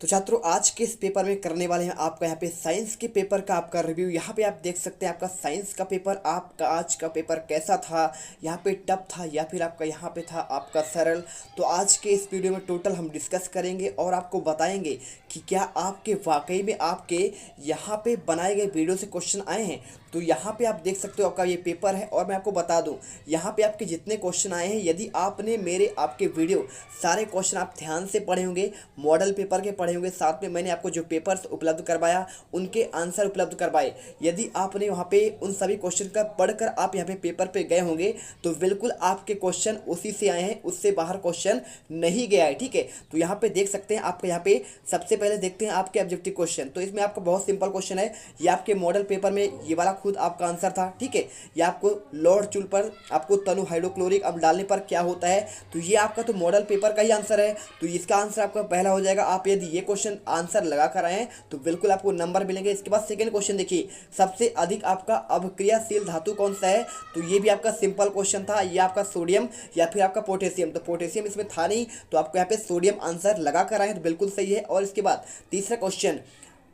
तो छात्रों आज के इस पेपर में करने वाले हैं आपका यहाँ पे साइंस के पेपर का आपका रिव्यू। यहाँ पे आप देख सकते हैं आपका साइंस का पेपर, आपका आज का पेपर कैसा था, यहाँ पे टफ था या फिर आपका यहाँ पे था आपका सरल। तो आज के इस वीडियो में टोटल हम डिस्कस करेंगे और आपको बताएंगे कि क्या आपके वाकई में आपके यहाँ पे बनाए गए वीडियो से क्वेश्चन आए हैं। तो यहाँ पे आप देख सकते हो आपका ये पेपर है और मैं आपको बता दूं यहाँ पे आपके जितने क्वेश्चन आए हैं, यदि आपने मेरे आपके वीडियो सारे क्वेश्चन आप ध्यान से पढ़े होंगे, मॉडल पेपर के पढ़े होंगे, साथ में मैंने आपको जो पेपर्स उपलब्ध करवाया उनके आंसर उपलब्ध करवाए, यदि आपने वहाँ पे उन सभी क्वेश्चन का पढ़कर आप यहाँ पे पेपर पे गए होंगे तो बिल्कुल आपके क्वेश्चन उसी से आए हैं, उससे बाहर क्वेश्चन नहीं गया है। ठीक है, तो यहाँ पे देख सकते हैं आपके यहाँ पे सबसे पहले देखते हैं आपके ऑब्जेक्टिव क्वेश्चन। तो इसमें आपका बहुत सिंपल क्वेश्चन है, ये आपके मॉडल पेपर में ये वाला खुद आपका आंसर था। ठीक है, ये आपको लॉर्ड चूल पर आपको तनु हाइड्रोक्लोरिक अब डालने पर क्या होता है, तो ये आपका तो मॉडल पेपर का ही आंसर है। तो इसका आंसर आपका पहला हो जाएगा। आप यदि ये क्वेश्चन आंसर लगा कर आए हैं तो बिल्कुल आपको नंबर मिलेंगे। इसके बाद सेकंड क्वेश्चन देखिए, सबसे अधिक आपका अवक्रियाशील धातु कौन सा है, तो ये भी आपका सिंपल क्वेश्चन था। ये आपका सोडियम या फिर आपका पोटेशियम, तो पोटेशियम इसमें था नहीं, तो आपको यहाँ पे सोडियम आंसर लगा कर आए हैं तो बिल्कुल सही है। और इसके बाद तीसरा क्वेश्चन,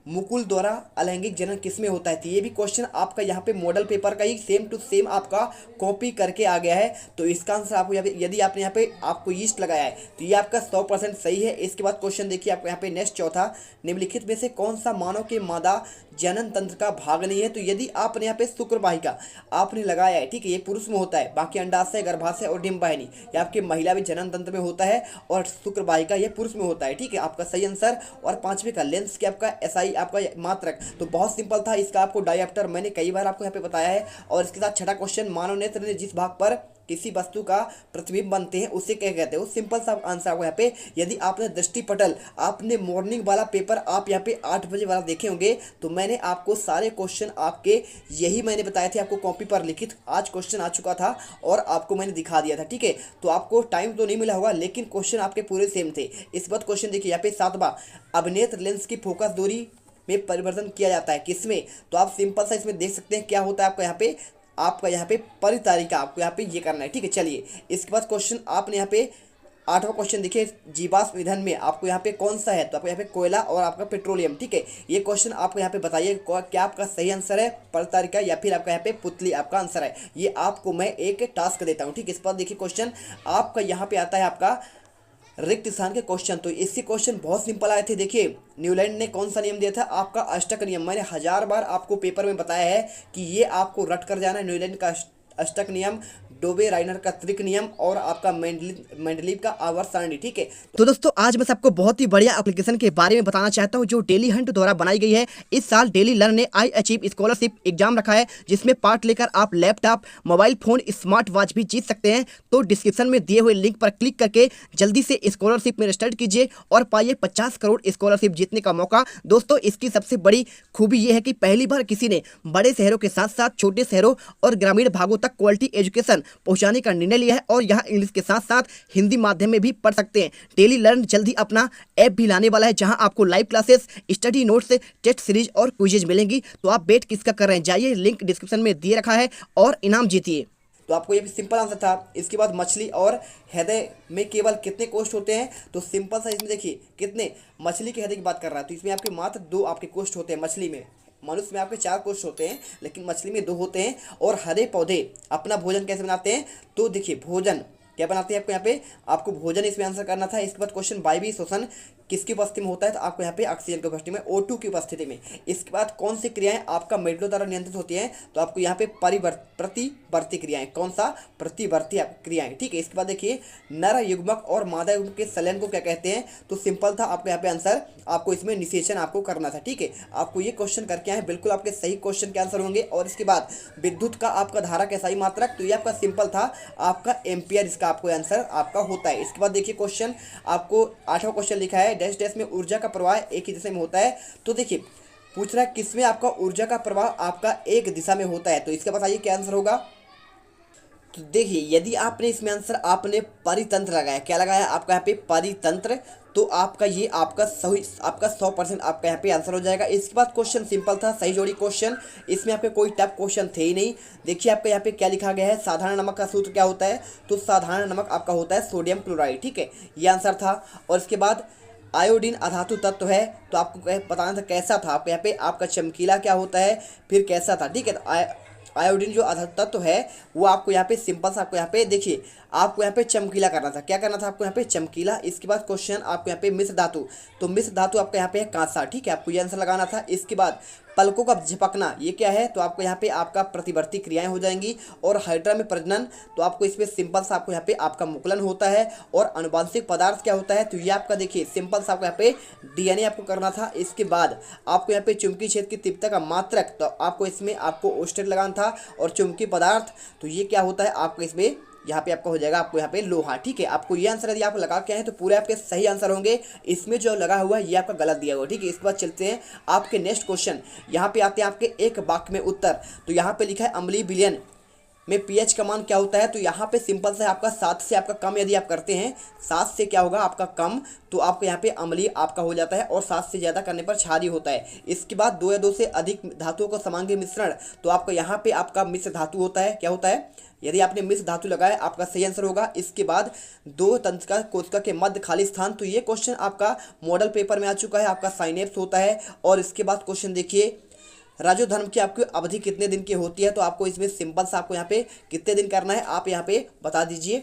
मुकुल द्वारा अलैंगिक जनन किसमें होता है, तो ये भी क्वेश्चन आपका यहाँ पे मॉडल पेपर का ही सेम टू सेम आपका कॉपी करके आ गया है। तो इसका आंसर आपको यदि आपने यहाँ पे आपको ईस्ट लगाया है तो ये आपका 100% सही है। इसके बाद क्वेश्चन देखिए आपको यहाँ पे नेक्स्ट चौथा, निम्नलिखित में से कौन सा मानव के मादा जनन तंत्र का भाग नहीं है, तो यदि आपने यहाँ पे शुक्रवाहिका आपने लगाया है, ठीक है, ये पुरुष में होता है, बाकी अंडाशय, गर्भाशय और डिम्बाहिनी ये आपके महिला भी जनन तंत्र में होता है और शुक्रवाहिका ये पुरुष में होता है। ठीक है, आपका सही आंसर। और पांचवें का लेंस के आपका एसआई आपका मात्रक, तो बहुत सिंपल था, इसका आपको डायप्टर मैंने कई बार आपको यहाँ पे बताया है। और इसके साथ छठा क्वेश्चन, मानव नेत्र ने जिस भाग पर किसी वस्तु का प्रतिबिंब बनते हैं उसे क्या कहते हैं, वो सिंपल सा आंसर आपको यहाँ पे। यदि आपने दृष्टिपटल आपने मॉर्निंग वाला पेपर आप यहाँ पे 8 बजे वाला देखे होंगे तो मैंने आपको सारे क्वेश्चन आपके यही मैंने बताए थे, आपको कॉपी पर लिखित आज क्वेश्चन आ चुका था और आपको मैंने दिखा दिया था। ठीक है, तो आपको टाइम तो नहीं मिला होगा लेकिन क्वेश्चन आपके पूरे सेम थे। इस बात क्वेश्चन देखिए यहाँ पे सातवां, अभिनेत्र लेंस की फोकस दूरी में परिवर्तन किया जाता है किसमें, तो आप सिंपल सा इसमें देख सकते हैं क्या होता है आपका यहाँ पे परितारिका आपको यहाँ पे ये करना है। ठीक है, चलिए इसके बाद क्वेश्चन आपने यहाँ पे आठवां क्वेश्चन देखिए, जीवाश्म ईंधन में आपको यहाँ पे कौन सा है, तो आपको यहाँ पे कोयला और आपका पेट्रोलियम। ठीक है, ये क्वेश्चन आपको यहाँ पे बताइए क्या आपका सही आंसर है परितारिका या फिर आपका यहाँ पे पुतली आपका आंसर है। ये आपको मैं एक टास्क देता हूँ। ठीक है, इस पर देखिए क्वेश्चन आपका यहाँ पे आता है आपका रिक्त स्थान के क्वेश्चन। तो इसके क्वेश्चन बहुत सिंपल आए थे। देखिए न्यूलैंड ने कौन सा नियम दिया था, आपका अष्टक नियम। मैंने 1000 बार आपको पेपर में बताया है कि ये आपको रट कर जाना है। न्यूलैंड का अष्टक नियम, डोबे राइनर का त्रिक नियम और आपका मेंडलीव का आवर्त सारणी। ठीक है, तो दोस्तों आज मैं आपको बहुत ही बढ़िया एप्लीकेशन के बारे में बताना चाहता हूं जो डेली हंट द्वारा बनाई गई है। इस साल डेली लर्न ने आई अचीव स्कॉलरशिप एग्जाम रखा है जिसमें पार्ट लेकर आप laptop, mobile phone, smart watch भी जीत सकते हैं। तो डिस्क्रिप्शन में दिए हुए लिंक पर क्लिक करके जल्दी से स्कॉलरशिप में रजिस्टर कीजिए और पाइए 50 करोड़ स्कॉलरशिप जीतने का मौका। दोस्तों इसकी सबसे बड़ी खूबी यह है कि पहली बार किसी ने बड़े शहरों के साथ साथ छोटे शहरों और ग्रामीण भागों तक क्वालिटी एजुकेशन पहुंचाने का निर्णय लिया है और यहाँ इंग्लिश के साथ साथ हिंदी माध्यम में भी पढ़ सकते हैं। डेली लर्न जल्दी अपना ऐप भी लाने वाला है जहां आपको live classes, study notes, test series और क्विजेज मिलेंगी। तो आप वेट किसका कर रहे हैं, जाइए लिंक डिस्क्रिप्शन में दिए रखा है और इनाम जीतिए। तो आपको ये भी सिंपल आंसर था। इसके बाद मछली और हृदय में केवल कितने कोष्ठ होते हैं, तो सिंपल सा इसमें देखिए कितने, मछली के हृदय की बात कर रहा है तो इसमें आपके मात्र 2 आपके कोष्ठ होते हैं। मछली में, मनुष्य में आपके 4 कोष्ठ होते हैं लेकिन मछली में 2 होते हैं। और हरे पौधे अपना भोजन कैसे बनाते हैं, तो देखिए भोजन क्या बनाते हैं आपको यहाँ पे, आपको भोजन इसमें आंसर करना था। इसके बाद क्वेश्चन, वायवीय श्वसन किसकी उपस्थिति में होता है, तो आपको यहाँ पे ऑक्सीजन की उपस्थिति में, O2 की उपस्थिति में। इसके बाद कौन सी क्रियाएं आपका मेडलो द्वारा नियंत्रित होती हैं, तो आपको यहाँ पे प्रतिवर्ती क्रियाएं, कौन सा प्रतिवर्ती क्रियाएं। ठीक है, इसके बाद देखिए नर युग्मक और मादा युग्मक के संलयन को क्या कहते हैं, तो सिंपल था आपको यहाँ पे आंसर, आपको इसमें निषेचन आपको करना था। ठीक है, आपको ये क्वेश्चन करके आए, बिल्कुल आपके सही क्वेश्चन के आंसर होंगे। और इसके बाद विद्युत का आपका धारा का सही मात्रक, तो ये आपका सिंपल था, आपका एम्पियर इसका आपको आंसर आपका होता है। इसके बाद देखिए क्वेश्चन आपको 8वां क्वेश्चन लिखा है, डैश डैश में ऊर्जा का प्रवाह एक ही दिशा में होता है। तो देखिए पूछ रहा है किसमें आपका ऊर्जा का प्रवाह आपका एक दिशा में होता है, तो इसका बताइए क्या आंसर होगा। तो देखिए यदि आपने इसमें आंसर आपने परितंत्र लगाया, क्या लगाया आपका यहाँ पे परितंत्र, तो आपका ये आपका सही आपका 100% आपका यहाँ पे आंसर हो जाएगा। इसके बाद क्वेश्चन सिंपल था, सही जोड़ी क्वेश्चन, इसमें यहाँ पे कोई टफ क्वेश्चन थे ही नहीं। देखिए आपका यहाँ पे क्या लिखा गया है, साधारण नमक का सूत्र क्या होता है, तो साधारण नमक आपका होता है सोडियम क्लोराइड। ठीक है, ये आंसर था। और इसके बाद आयोडीन अधातु तत्व है, तो आपको बताना था कैसा था। आपको यहाँ पे आपका चमकीला क्या होता है, फिर कैसा था, ठीक है। तो आयोडीन जो अधातु तत्व है वो आपको यहाँ पे सिंपल सा आपको यहाँ पे देखिए आपको यहाँ पे चमकीला करना था। क्या करना था आपको यहाँ पे चमकीला। इसके बाद क्वेश्चन आपको यहाँ पे मिश्र धातु, तो मिश्र धातु आपका यहाँ पे है कांसा, ठीक है, आपको ये आंसर लगाना था। इसके बाद पलकों का झपकना, ये क्या है, तो आपको यहाँ पे आपका प्रतिवर्ती क्रियाएं हो जाएंगी। और हाइड्रा में प्रजनन, तो आपको इसमें सिंपल सा आपको यहाँ पे आपका मुकुलन होता है। और अनुवांशिक पदार्थ क्या होता है, तो ये आपका देखिए सिंपल सा आपको यहाँ पे डीएनए आपको करना था। इसके बाद आपको यहाँ पे चुंबकीय क्षेत्र की तीव्रता का मात्रक, तो आपको इसमें आपको ओस्टेट लगाना था। और चुंबकीय पदार्थ, तो ये क्या होता है आपको इसमें यहाँ पे आपका हो जाएगा आपको यहाँ पे लोहा, ठीक है। आपको ये आंसर यदि आप लगा के आए तो पूरे आपके सही आंसर होंगे। इसमें जो लगा हुआ है ये आपका गलत दिया हुआ, ठीक है। इसके बाद चलते हैं आपके नेक्स्ट क्वेश्चन। यहाँ पे आते हैं आपके एक वाक्य में उत्तर। तो यहाँ पे लिखा है अम्लीय विलयन में पीएच का मान क्या होता है, तो यहाँ पे सिंपल से आपका 7 से आपका कम यदि आप करते हैं, 7 से क्या होगा आपका कम, तो आपको यहाँ पे अम्लीय आपका हो जाता है। और 7 से ज़्यादा करने पर क्षारीय होता है। इसके बाद 2 या 2 से अधिक धातुओं का समांगी मिश्रण, तो आपका यहाँ पे आपका मिश्र धातु होता है, क्या होता है, यदि आपने मिश्र धातु लगाया आपका सही आंसर होगा। इसके बाद 2 तंत्रिका कोशिका के मध्य खाली स्थान, तो ये क्वेश्चन आपका मॉडल पेपर में आ चुका है, आपका साइनेप्स होता है। और इसके बाद क्वेश्चन देखिए राजोधर्म की आपकी अवधि कितने दिन की होती है, तो आपको इसमें सिंपल सा आपको यहाँ पे कितने दिन करना है आप यहाँ पे बता दीजिए।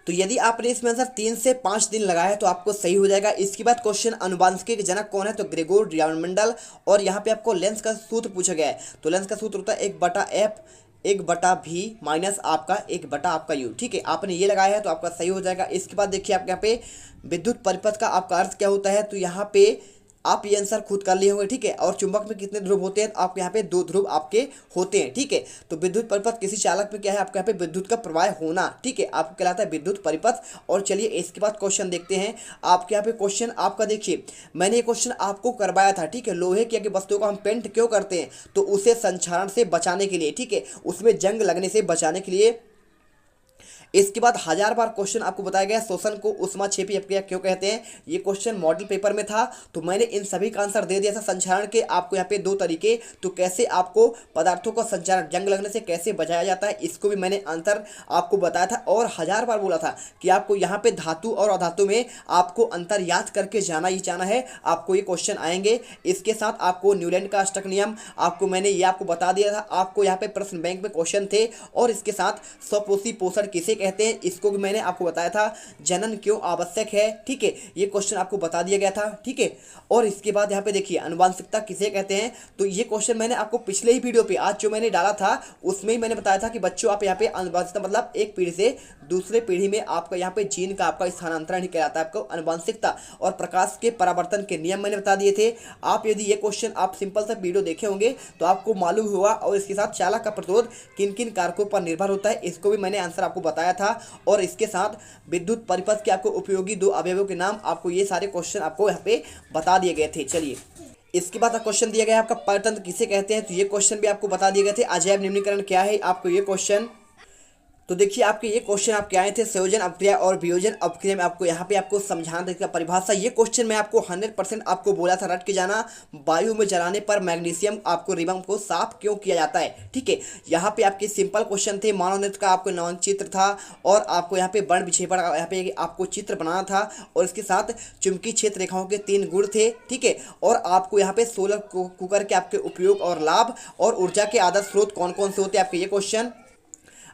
तो यदि आपने इसमें आंसर 3 से 5 दिन लगाया है तो आपको सही हो जाएगा। इसके बाद क्वेश्चन अनुवांशिकी के जनक कौन है, तो ग्रेगोर रियमंडल। और यहाँ पे आपको लेंस का सूत्र पूछा गया है, तो लेंस का सूत्र होता है 1/f 1/v माइनस आपका 1/आपका आपका u, ठीक है। आपने ये लगाया है तो आपका सही हो जाएगा। इसके बाद देखिए आपके यहाँ पे विद्युत परिपथ का आपका अर्थ क्या होता है, तो यहाँ पे आप ये आंसर खुद कर लिए होंगे, ठीक है। और चुंबक में कितने ध्रुव होते हैं, तो आपके यहाँ पे 2 ध्रुव आपके होते हैं, ठीक है। तो विद्युत परिपथ किसी चालक में क्या है, आपके यहाँ पे विद्युत का प्रवाह होना, ठीक है, आपको कहलाता है विद्युत परिपथ। और चलिए इसके बाद क्वेश्चन देखते हैं। आपके यहाँ पे क्वेश्चन आपका देखिए, मैंने ये क्वेश्चन आपको करवाया था, ठीक है। लोहे की वस्तुओं को हम पेंट क्यों करते हैं, तो उसे संक्षारण से बचाने के लिए, ठीक है, उसमें जंग लगने से बचाने के लिए। इसके बाद 1000 बार क्वेश्चन आपको बताया गया शोषण को ऊष्माक्षेपी अपक्रिया क्यों कहते हैं, ये क्वेश्चन मॉडल पेपर में था। तो मैंने इन सभी का आंसर दे दिया था। संचारण के आपको यहाँ पे 2 तरीके, तो कैसे आपको पदार्थों का संचारण जंग लगने से कैसे बचाया जाता है, इसको भी मैंने आंसर आपको बताया था। और 1000 बार बोला था कि आपको यहाँ पे धातु और अधातु में आपको अंतर याद करके जाना ही जाना है, आपको ये क्वेश्चन आएंगे। इसके साथ आपको न्यूलैंड का अष्टक नियम आपको मैंने ये आपको बता दिया था। आपको यहाँ पे प्रश्न बैंक में क्वेश्चन थे। और इसके साथ स्वपोषी पोषण किसे कहते हैं, इसको भी मैंने आपको बताया था। जनन क्यों आवश्यक है, ठीक है, ये क्वेश्चन आपको बता दिया गया था, ठीक है। और इसके बाद यहाँ पे देखिए अनुवांशिकता किसे कहते हैं, तो ये क्वेश्चन मैंने आपको पिछले ही वीडियो पे आज जो मैंने डाला था उसमें ही मैंने बताया था कि बच्चों आप यहाँ पे अनुवांशिकता मतलब एक पीढ़ी से दूसरे पीढ़ी में आपका यहाँ पे जीन का आपका स्थानांतरण ही कहलाता है आपको अनुवांशिकता। और प्रकाश के परावर्तन के नियम मैंने बता दिए थे। आप यदि ये क्वेश्चन आप सिंपल सा वीडियो देखे होंगे तो आपको मालूम हुआ। और इसके साथ चालक का प्रतिरोध किन किन कारकों पर निर्भर होता है, इसको भी मैंने आंसर आपको बताया था। और इसके साथ विद्युत परिपथ के आपको उपयोगी 2 अवयवों के नाम, आपको ये सारे क्वेश्चन आपको यहाँ पे बता दिए गए थे। चलिए इसके बाद क्वेश्चन दिया गया है आपका परतंत्र किसे कहते हैं, तो ये क्वेश्चन भी आपको बता दिए गए थे। अजैव निम्नीकरण क्या है, आपको ये क्वेश्चन, तो देखिए आपके ये क्वेश्चन आपके आए थे संयोजन अपक्रिया और वियोजन अपक्रिया में आपको यहाँ पे आपको समझाना था इसका परिभाषा। ये क्वेश्चन मैं आपको 100% आपको बोला था रट के जाना। वायु में जलाने पर मैग्नीशियम आपको रिबन को साफ क्यों किया जाता है, ठीक है। यहाँ पे आपके सिंपल क्वेश्चन थे। मानव नृत्य का आपको नौन चित्र था। और आपको यहाँ पे वर्ण विक्षेपण का यहाँ पे आपको चित्र बनाना था। और इसके साथ चुंबकीय क्षेत्र रेखाओं के 3 गुण थे, ठीक है। और आपको यहाँ पे सोलर कुकर के आपके उपयोग और लाभ और ऊर्जा के आदर्श स्रोत कौन कौन से होते हैं, आपके ये क्वेश्चन।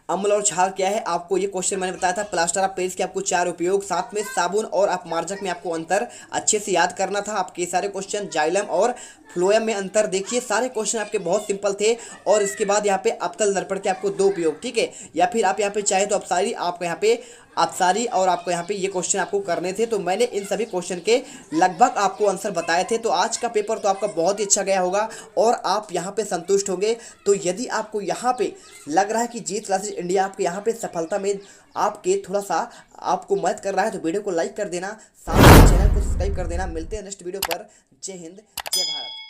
अम्ल और क्षार क्या है, आपको ये क्वेश्चन मैंने बताया था। प्लास्टर ऑफ पेरिस के आपको 4 उपयोग, साथ में साबुन और आप मार्जक में आपको अंतर अच्छे से याद करना था। आपके सारे क्वेश्चन जाइलम और फ्लोएम में अंतर देखिए, सारे क्वेश्चन आपके बहुत सिंपल थे। और इसके बाद यहाँ पे अवतल दर्पण के आपको 2 उपयोग, ठीक है। या फिर आप यहाँ पे चाहे तो अपसारी आपको यहाँ पे अपसारी और आपको यहाँ पे ये क्वेश्चन आपको करने थे। तो मैंने इन सभी क्वेश्चन के लगभग आपको आंसर बताए थे। तो आज का पेपर तो आपका बहुत ही अच्छा गया होगा और आप यहाँ पे संतुष्ट होंगे। तो यदि आपको यहाँ पे लग रहा है कि जीत क्लासेस इंडिया आपके यहाँ पे सफलता में आपके थोड़ा सा आपको मदद कर रहा है, तो वीडियो को लाइक कर देना, साथ ही चैनल को सब्सक्राइब कर देना। मिलते हैं नेक्स्ट वीडियो पर। जय हिंद, जय भारत।